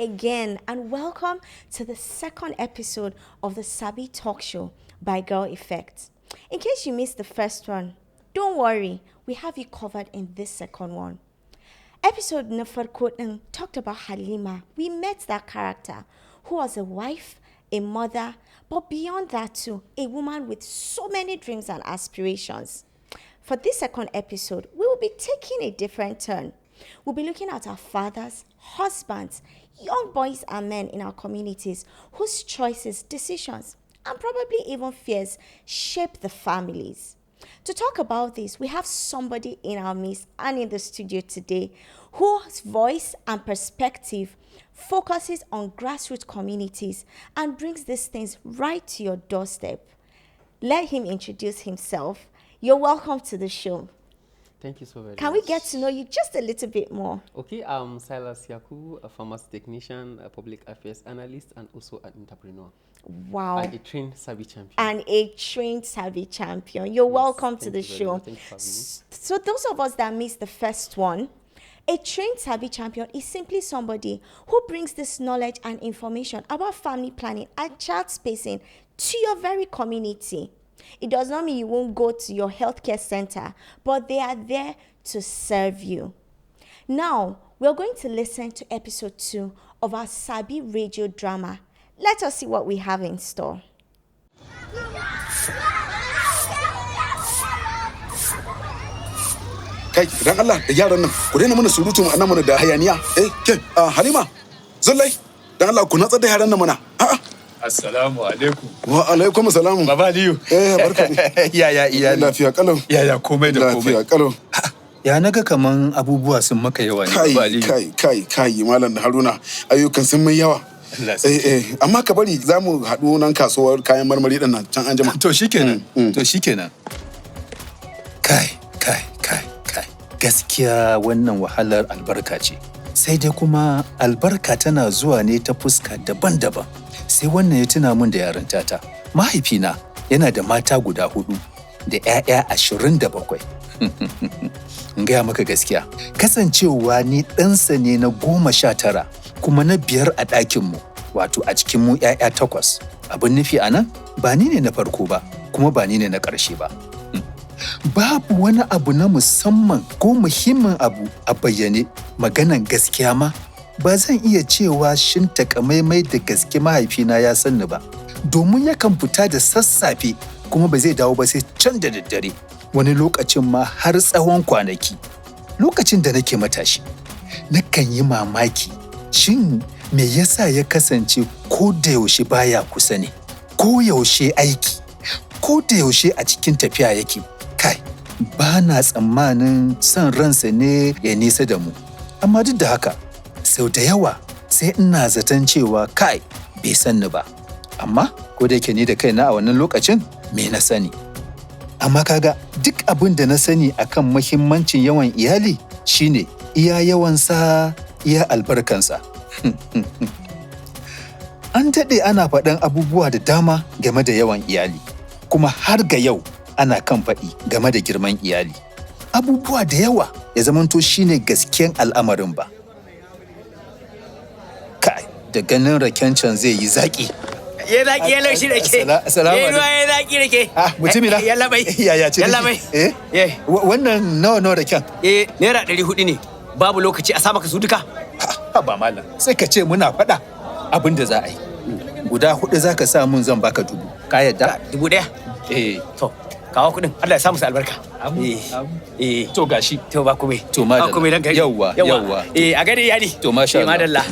again, and welcome to the second episode of the Saabi Talk Show by Girl Effect. In case you missed the first one, don't worry, we have you covered in this second one. Episode Nafarkot talked about Halima. We met that character who was a wife, a mother, but beyond that too, a woman with so many dreams and aspirations. For this second episode, we will be taking a different turn. We'll be looking at our fathers, husbands, young boys and men in our communities whose choices, decisions, and probably even fears shape the families. To talk about this, we have somebody in our midst and in the studio today whose voice and perspective focuses on grassroots communities and brings these things right to your doorstep. Let him introduce himself. You're welcome to the show. Thank you so very much. Can we get to know you just a little bit more? Okay, I'm Silas Yaku, a pharmacy technician, a public affairs analyst, and also an entrepreneur. Wow. And a trained Saabi Champion. And a trained Saabi Champion. You're welcome to the show. Thank you for having me. So those of us that missed the first one, a trained Saabi Champion is simply somebody who brings this knowledge and information about family planning and child spacing to your very community. It does not mean you won't go to your healthcare center, but they are there to serve you. Now, we're going to listen to episode 2 of our Saabi radio drama. Let us see what we have in store. Kai, dan Allah da yaran nan, ku daina mana surutu ana mana da hayaniya. Halima, Zullai, dan Allah ku natsar da yaran nan mana. Assalamu alaikum. Wa alaikum assalam. Baba Aliyu. Barka ne. Yaya iyali. Lafiya kalau. Yaya komai da komai. Lafiya kalau. Ya naga kaman abubuwa sun maka yawa ne Baba Aliyu. Kai Malam Haruna, ayyukan sun mai yawa. Amma ka bari zamu haɗu nan kasuwar kayan marmari din nan can anjima. To shikenan. Kai. Gaskiya wannan wahalar albarka ce. Sai dai kuma albarka tana zuwa ne ta fuska daban-daban. Sai wannan ya tuna min da yarantata. Mahaifina yana da mata guda 4 da 'ya'ya 27. In gaya maka gaskiya, kasancewa ni ɗansa ne na 19 kuma na 5 a ɗakinmu, wato a cikin mu 'ya'ya 8. Abin nufi a nan, ba ni ne na farko ba, kuma ba ni ne na ƙarshe ba. Babu wani abu na musamman ko muhimmin abu a bayyane. Maganan gaskiya ma, ba zan iya cewa shin takamaimai da gaske mahaifina ya sanni ba, domin yakan fita da sassafe kuma ba zai dawo ba sai can da daddare, wani lokacin ma har tsawon kwanaki. Lokacin da nake matashi, nakan yi mamaki shin me yasa ya kasance ko da yaushe baya kusa ne, ko yaushe aiki, ko da yaushe a cikin tafiya yake. Kai, ba na tsammanin son ransa ne ya nisa da mu, amma duk da haka sau da yawa sai ina zaton cewa kai bai sanni ba. Amma ko da yake ni da kaina a wannan lokacin me na sani. Amma kaga duk abin da na sani akan muhimmancin yawan iyali shine iya yawansa iya albarkansa. An daɗe ana faɗan abubuwa da dama game da yawan iyali, kuma har ga yau ana kan faɗi game da girman iyali. Abubuwa da yawa ya zamanto shine gaskiyan al'amarin ba. Kai, da ganin raken can zai yi zaƙi. Ya zaƙi ya laushi da ke. Assalamu alaikum. Ya zaƙi da ke. Mutumina. Yalla bai. Yaya ce? Yalla bai. Wannan nawa raken? Naira 400 ne. Babu lokaci a sa maka su duka. Ba malam. Sai ka ce muna faɗa abin da za a yi. Guda 4 za ka sa mun zan baka 1000. Ka yadda? 1000? To, kawo kuɗin. Allah ya sa musu albarka. To gashi. To ba komai. To madalla. Ba komai dan gari. Yawwa. A gari iyali. To masha Allah. Madalla.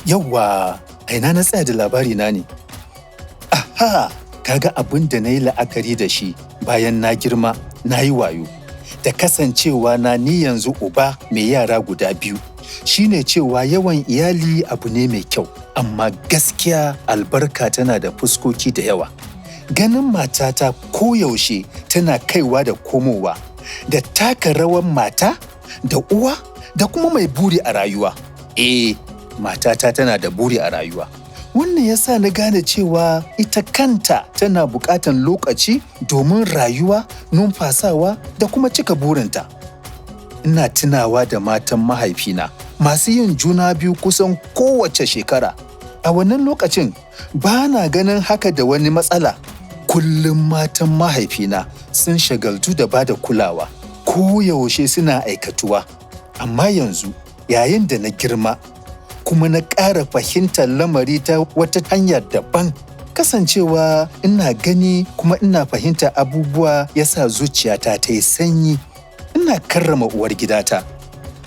Yawwa, aina na tsaya da labari na ne. Aha, kaga abin da na yi la'akari da shi bayan na girma, na yi wayo. Da kasancewa na ni yanzu uba mai yara guda 2. Shine cewa yawan iyali abu ne mai kyau, amma gaskiya albarka tana da fuskoki da yawa. Ganin matata koyaushe tana kaiwa da komowa, da taka rawan mata, da uwa, da kuma mai buri a rayuwa. Matata tana da buri a rayuwa. Wannan ya sa na gane cewa ita kanta tana buƙatan lokaci domin rayuwa, numfasawa da kuma cika burinta. ina tunawa da matan mahaifina masu yin juna biyu kusan kowace shekara. A wannan lokacin ba na ganin haka da wani matsala. Kullum matan mahaifina sun shagaltu da ba da kulawa, ko yaushe suna aikatuwa. Amma yanzu, yayin da na girma, kuma na ƙara fahimtar lamari ta wata hanyar daban, kasancewa ina gani kuma ina fahimta abubuwa ya sa zuciyata ta yi sanyi. Ina karrama uwar gidata.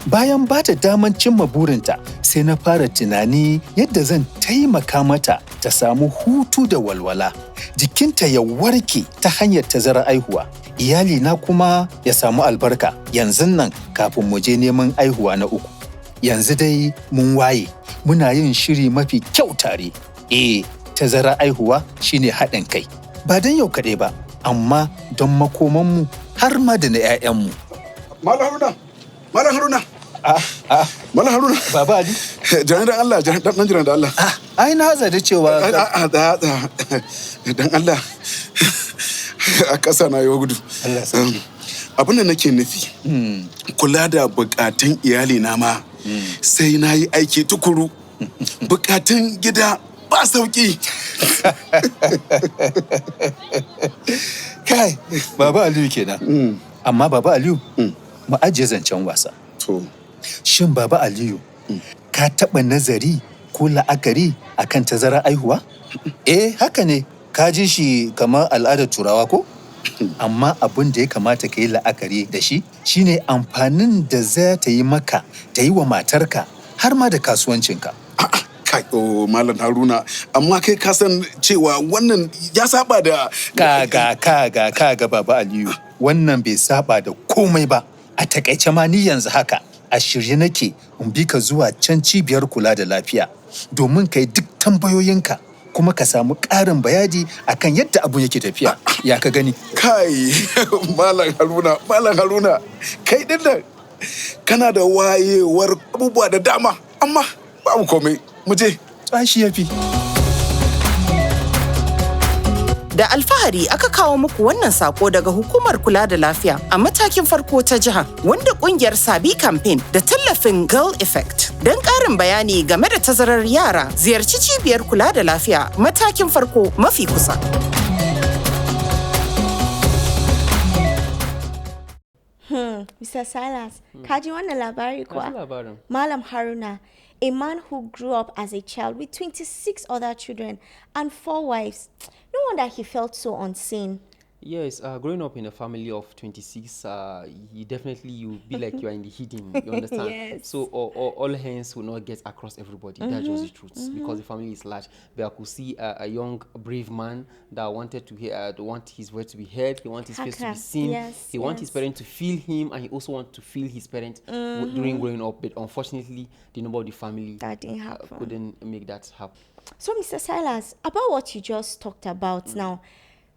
Bayan ba ta daman cimma burinta, sai na fara tunani yadda zan taimaka mata ta samu hutu da walwala. Jikinta ya warke ta hanyar tazarar aihuwa. Iyalina kuma ya samu albarka yanzu nan kafin mu je neman aihuwa na uku. Yanzu dai mun waye, muna yin shiri mafi kyau tare. Tazarar aihuwa shine haɗin kai. Ba don yau kaɗai ba, amma don makomanmu har ma da na 'ya'yanmu. Malam Haruna! Malam Haruna! Malam Haruna! Baba Ali? Jiran da Allah, dan jiran da Allah. Ai na zada cewa... Dan Allah. A ƙasa na yi gudu. Allah sarki. Abin da nake nufi, kula da bukatun iyalina ma, sai na yi aiki tukuru. Bukatun gida ba sauki. Kai, Baba Aliyu kenan. Amma Baba Aliyu, mu ajiye zancen wasa. Shin Baba Aliyu, ka taɓa nazari ko la'akari akan tazarar aihuwa? Haka ne, ka ji shi kamar al'adar Turawa ko? Amma abin da ya kamata ka yi la'akari da shi shine amfanin da za ta yi maka, ta yi wa matarka, har ma da kasuwancinka. Malam Haruna, amma kai ka san cewa wannan ya saba da... Kaga Baba Aliyu, wannan bai saba da komai ba. A takaice ma ni yanzu haka, a shirye nake in bi ka zuwa can cibiyar kula da lafiya domin ka yi duk tambayoyinka kuma ka samu ƙarin bayani akan yadda abun yake tafiya. Ya ka gani? Kai, Malam Haruna, kai din nan kana da wayewar abubuwa da dama, amma babu komai. Mu je. Tashi yafi. Da alfahari aka kawo muku wannan sako daga Hukumar Kula da Lafiya a matakin farko ta jiha, wanda kungiyar Saabi Campaign da tallafin Girl Effect. Don ƙarin bayani game da tazarar yara, ziyarci cibiyar kula da lafiya matakin farko mafi kusa. Mr. Silas, ka ji wannan labari kuwa? Malam Haruna, a man who grew up as a child with 26 other children and 4 wives. No wonder he felt so unseen. Yes, growing up in a family of 26, you be like you are in the hidden, you understand? Yes. So all hands will not get across everybody. That's just the truth, because the family is large. But I could see a young, brave man that wanted to want his word to be heard. He wants his face to be seen. Yes, he wants his parents to feel him, and he also wants to feel his parents during growing up. But unfortunately, the number of the family That didn't happen. couldn't make that happen. So, Mr. Silas, about what you just talked about now,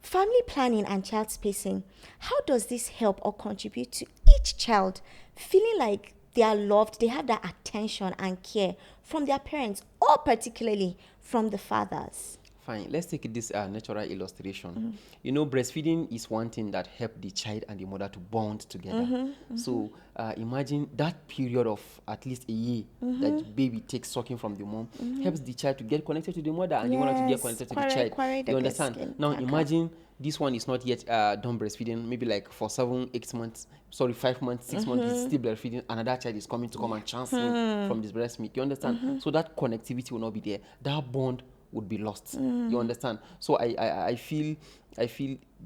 family planning and child spacing, how does this help or contribute to each child feeling like they are loved, they have that attention and care from their parents, or particularly from the fathers? Fine, let's take this natural illustration. You know, breastfeeding is one thing that helps the child and the mother to bond together. So imagine that period of at least a year that the baby takes sucking from the mom helps the child to get connected to the mother and the mother to get connected to the child. You understand? Now imagine this one is not yet done breastfeeding, maybe like for 7-8 months, 5 months, 6 months, it's still breastfeeding. Another child is coming to come and chance him from this breast milk. You understand? So that connectivity will not be there. That bond would be lost. You understand? So I feel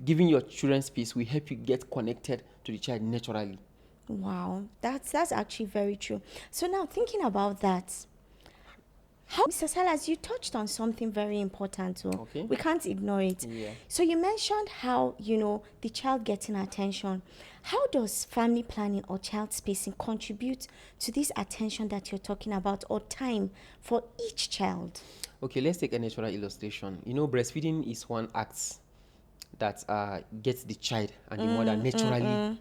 giving your children space will help you get connected to the child naturally. Wow, that's actually very true. So now thinking about that, how, Mr. Salas, you touched on something very important too. Okay. We can't ignore it. Yeah. So you mentioned how, the child getting attention. How does family planning or child spacing contribute to this attention that you're talking about, or time for each child? Okay, let's take a natural illustration. You know, breastfeeding is one act that gets the child and the mother naturally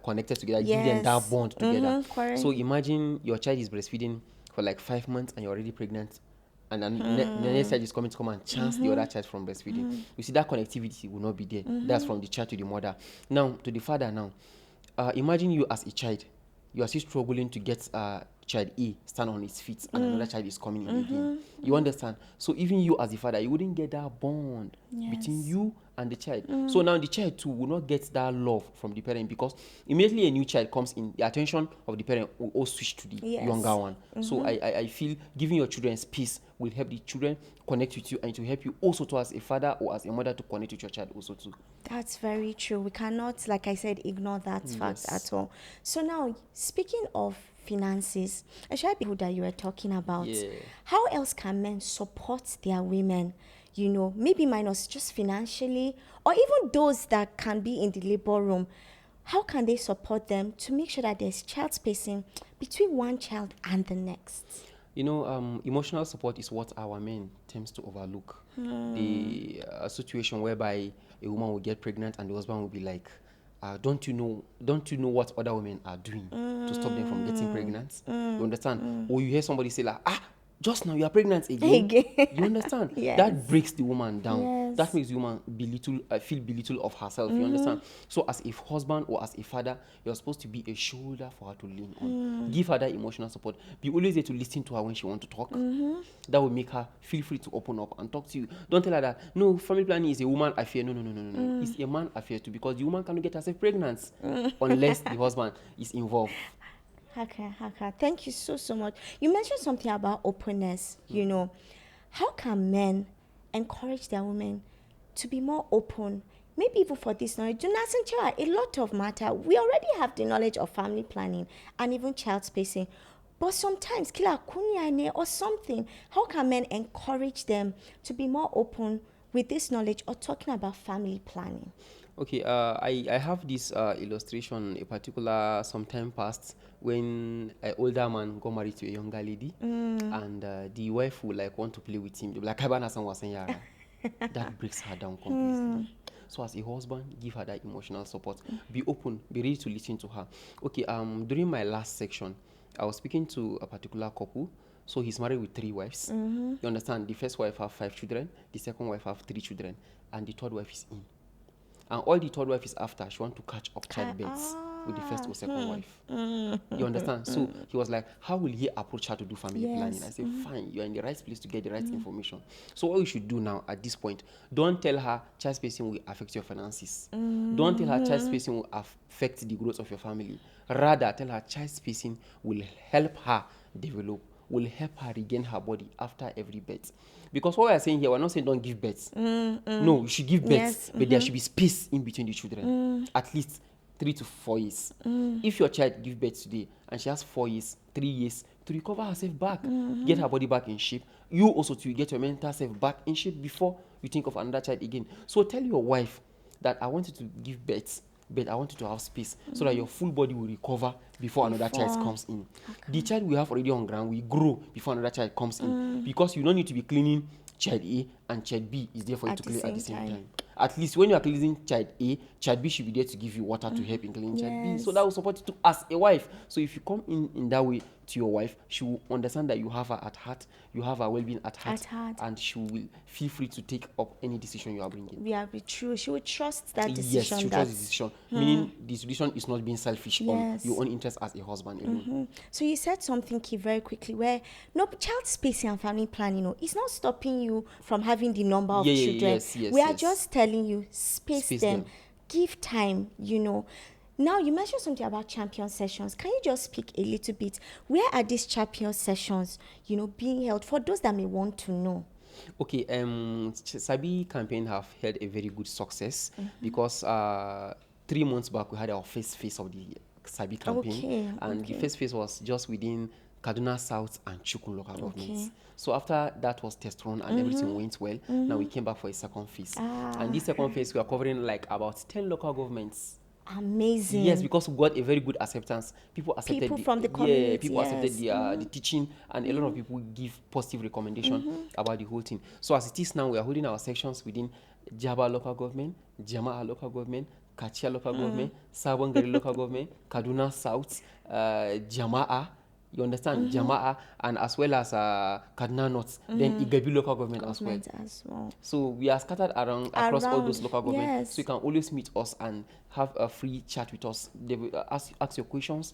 connected together, give them that bond together. So imagine your child is breastfeeding for like 5 months and you're already pregnant, and then the next child is coming to come and chance the other child from breastfeeding. You see, that connectivity will not be there. That's from the child to the mother. Now, to the father now, imagine you as a child. you are still struggling to get child A stand on his feet and another child is coming in again. You understand? So even you as the father, you wouldn't get that bond between you and the child. So now the child too will not get that love from the parent, because immediately a new child comes in, the attention of the parent will all switch to the younger one. So I feel giving your children space will help the children connect with you, and to help you also to, as a father or as a mother, to connect with your child also too. That's very true. We cannot, like I said, ignore that fact at all. So now, speaking of finances, actually people that you were talking about, how else can men support their women? You know, maybe minus just financially, or even those that can be in the labor room. How can they support them to make sure that there's child spacing between one child and the next? You know, emotional support is what our men tends to overlook. The situation whereby a woman will get pregnant and the husband will be like, don't you know what other women are doing to stop them from getting pregnant? You understand? Or you hear somebody say like, just now you are pregnant again. You understand? That breaks the woman down. That makes the woman feel belittled of herself. You understand? So as a husband or as a father, you're supposed to be a shoulder for her to lean on. Give her that emotional support. Be always there to listen to her when she wants to talk. That will make her feel free to open up and talk to you. Don't tell her that, no, family planning is a woman affair. No. It's a man affair too, because the woman cannot get herself pregnant unless the husband is involved. Okay. Thank you so much. You mentioned something about openness. You know, how can men encourage their women to be more open? Maybe even for this knowledge. Do not think a lot of matter. We already have the knowledge of family planning and even child spacing. But sometimes, kila kunyane or something, how can men encourage them to be more open with this knowledge or talking about family planning? Okay, I have this illustration, a particular sometime past, when an older man got married to a younger lady, and the wife would like want to play with him. They'll be like, that breaks her down completely. So as a husband, give her that emotional support. Be open, be ready to listen to her. Okay, during my last section, I was speaking to a particular couple. So he's married with 3 wives. You understand? The first wife have 5 children, the second wife have 3 children, and the third wife is in. And all the third wife is after, she want to catch up childbirths with the first or second wife. You understand? So he was like, how will he approach her to do family planning? I said, fine, you're in the right place to get the right information. So what you should do now at this point, don't tell her child spacing will affect your finances. Don't tell her child spacing will affect the growth of your family. Rather, tell her child spacing will help her develop, will help her regain her body after every birth. Because what we are saying here, we're not saying don't give birth. No, you should give birth, but there should be space in between the children. At least 3 to 4 years. If your child gives birth today and she has 4 years, 3 years to recover herself back, get her body back in shape, you also to get your mental self back in shape before you think of another child again. So tell your wife that I want you to give birth, but I want you to have space so that your full body will recover before another child comes in. The child we have already on ground will grow before another child comes in, because you don't need to be cleaning child A and child B is there for you to clean at the same time. At least when you are cleaning child A, child B should be there to give you water to help in cleaning child B. So that will support you too as a wife. So if you come in that way to your wife, she will understand that you have her at heart, you have her well-being at heart, and she will feel free to take up any decision you are bringing. Yeah, be true. She will trust that decision. Yes, she will trust the decision. Meaning the decision is not being selfish on your own interest as a husband alone. So you said something key very quickly, where no child spacing and family planning, it's not stopping you from having the number of children. We are just telling you space them, give time. Now you mentioned something about champion sessions. Can you just speak a little bit? Where are these champion sessions being held for those that may want to know? Okay, Saabi campaign have had a very good success because 3 months back we had our first phase of the Saabi campaign, and the first phase was just within Kaduna South and Chukun local governments. So after that was test run and everything went well, now we came back for a second phase. And this second phase we are covering like about 10 local governments. Amazing. Yes, because we got a very good acceptance. People accepted from the community. Yeah, people accepted the teaching, and a lot of people give positive recommendation about the whole thing. So as it is now, we are holding our sections within Jaba local government, Jama'a local government, Kachia local government, Sabon Gari local government, Kaduna South, Jama'a. You understand? Jama'a, and as well as Kaduna North, then Igabi local government as well. So we are scattered across all those local governments. So you can always meet us and have a free chat with us. They will ask your questions.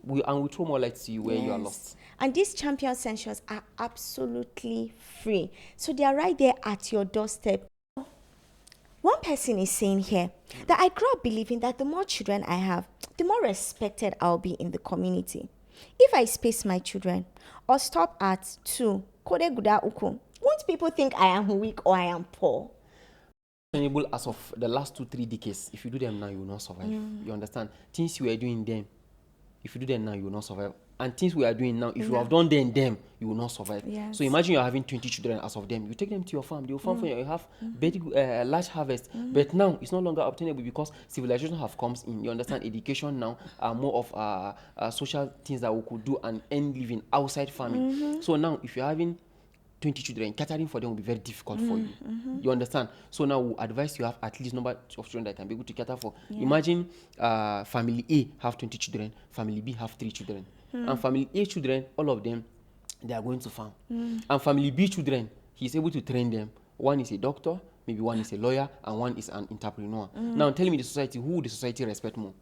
We throw more light to you where you are Yes. lost. And these champion sessions are absolutely free. So they are right there at your doorstep. One person is saying here that I grew up believing that the more children I have, the more respected I'll be in the community. If I space my children or stop at 2, kode guda uku, won't people think I am weak or I am poor? Sustainable as of the last 2-3 decades. If you do them now, you will not survive. You understand? Things we are doing then, if you do them now, you will not survive. And things we are doing now, if you have done them, you will not survive. Yes. So imagine you're having 20 children as of them. You take them to your farm, they will farm for you. You have very large harvest. But now it's no longer obtainable because civilization have come in. You understand? Education now are more of social things that we could do and earn living outside farming. So now, if you're having 20 children, catering for them will be very difficult for you. You understand? So now we advise you have at least number of children that can be able to cater for. Imagine family A have 20 children, family B have 3 children. And family A children, all of them, they are going to farm. And family B children, he's able to train them. One is a doctor, maybe one is a lawyer, and one is an entrepreneur. Now tell me the society, who would the society respect more?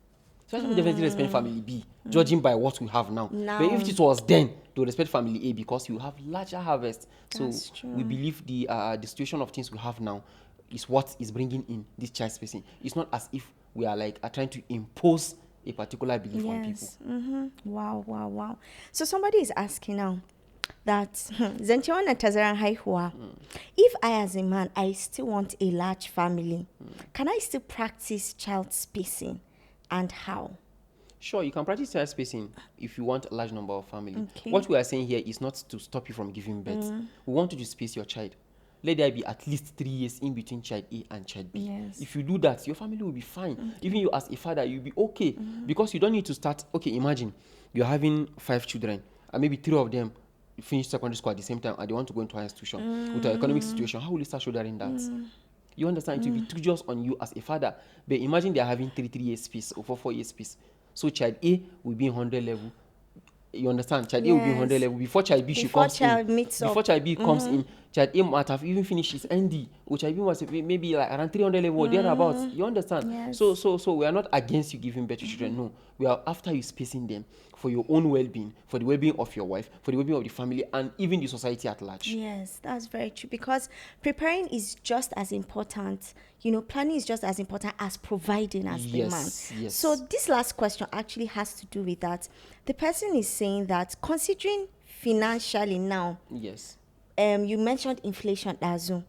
So I would definitely respect family B, judging by what we have now. But if it was then, they would respect family A because you have larger harvest. So we believe the situation of things we have now is what is bringing in this child spacing. It's not as if we are like trying to impose a particular belief on people. Wow. So somebody is asking now that Zenchiwana Tazaran Haihuwa, if I as a man, I still want a large family, can I still practice child spacing? And how? Sure, you can practice child spacing if you want a large number of family. Okay. What we are saying here is not to stop you from giving birth. We want you to space your child. Let there be at least 3 years in between child A and child B. Yes. If you do that, your family will be fine. Even you as a father, you'll be okay. Because you don't need to start. Okay, imagine you're having 5 children and maybe 3 of them finish secondary school at the same time and they want to go into higher institution. With our economic situation, how will you start shouldering that? You understand? It will be tedious on you as a father. But imagine they are having 3 years space or 4 years space. So child A will be in 100 level. You understand? Child A will be in 100 level. Before child B, she comes in. Before child B comes in, child A might have even finished his ND. Or child B was maybe like around 300 level or thereabouts. You understand? Yes. So we are not against you giving birth to children. No. We are after you spacing them for your own well-being, for the well-being of your wife, for the well-being of the family, and even the society at large. Yes, that's very true because preparing is just as important. Planning is just as important as providing as the man. Yes. So this last question actually has to do with that. The person is saying that considering financially now, Yes. You mentioned inflation, Dazu.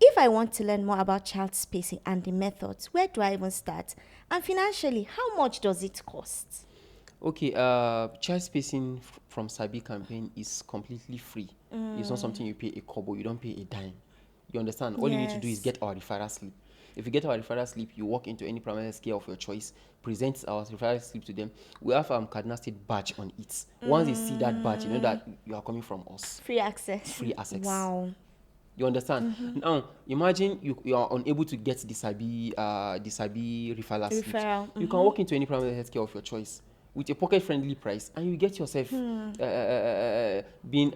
If I want to learn more about child spacing and the methods, where do I even start? And financially, how much does it cost? Okay, child spacing from Saabi campaign is completely free. It's not something you pay a kobo, you don't pay a dime. You understand? All you need to do is get our referral slip. If you get our referral slip, you walk into any primary health care of your choice, present our referral slip to them. We have Kaduna State badge on it. Once they see that badge, you know that you are coming from us. Free access. Free access. Wow. You understand? Now, imagine you are unable to get the Saabi referral slip. You can walk into any primary health care of your choice with a pocket-friendly price, and you get yourself being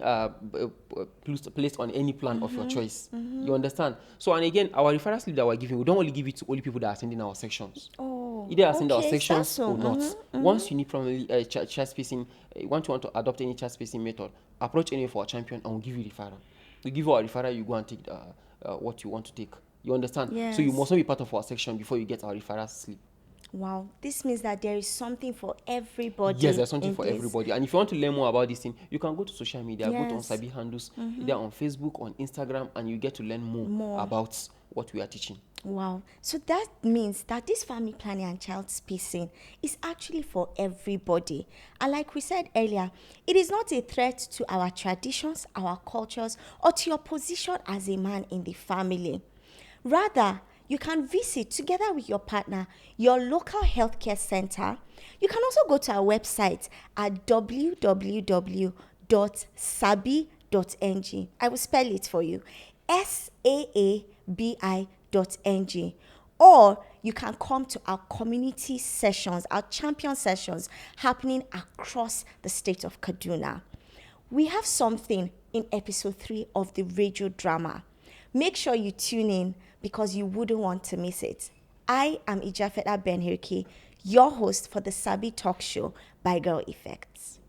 placed on any plan of your choice. You understand? So, and again, our referral slip that we're giving, we don't only give it to only people that are attending our sections. Oh, Either attend our okay, sections so. or not. Once you need primarily child spacing, want to adopt any child spacing method, approach any of our champion and we'll give you referral. We give you our referral, you go and take what you want to take. You understand? Yes. So you must not be part of our section before you get our referral slip. Wow, this means that there is something for everybody. Yes, there's something in for this. everybody. And if you want to learn more about this thing, you can go to social media, go to on Yes. Saabi handles, either on Facebook, on Instagram, and you get to learn more about what we are teaching. Wow. So that means that this family planning and child spacing is actually for everybody. And like we said earlier, it is not a threat to our traditions, our cultures, or to your position as a man in the family. Rather, you can visit together with your partner your local healthcare center. You can also go to our website at www.saabi.ng. I will spell it for you. SAABI.ng. Or you can come to our community sessions, our champion sessions happening across the state of Kaduna. We have something in episode 3 of the radio drama. Make sure you tune in because you wouldn't want to miss it. I am Ijafeta Ben Hirki, your host for the Saabi Talk Show by Girl Effects.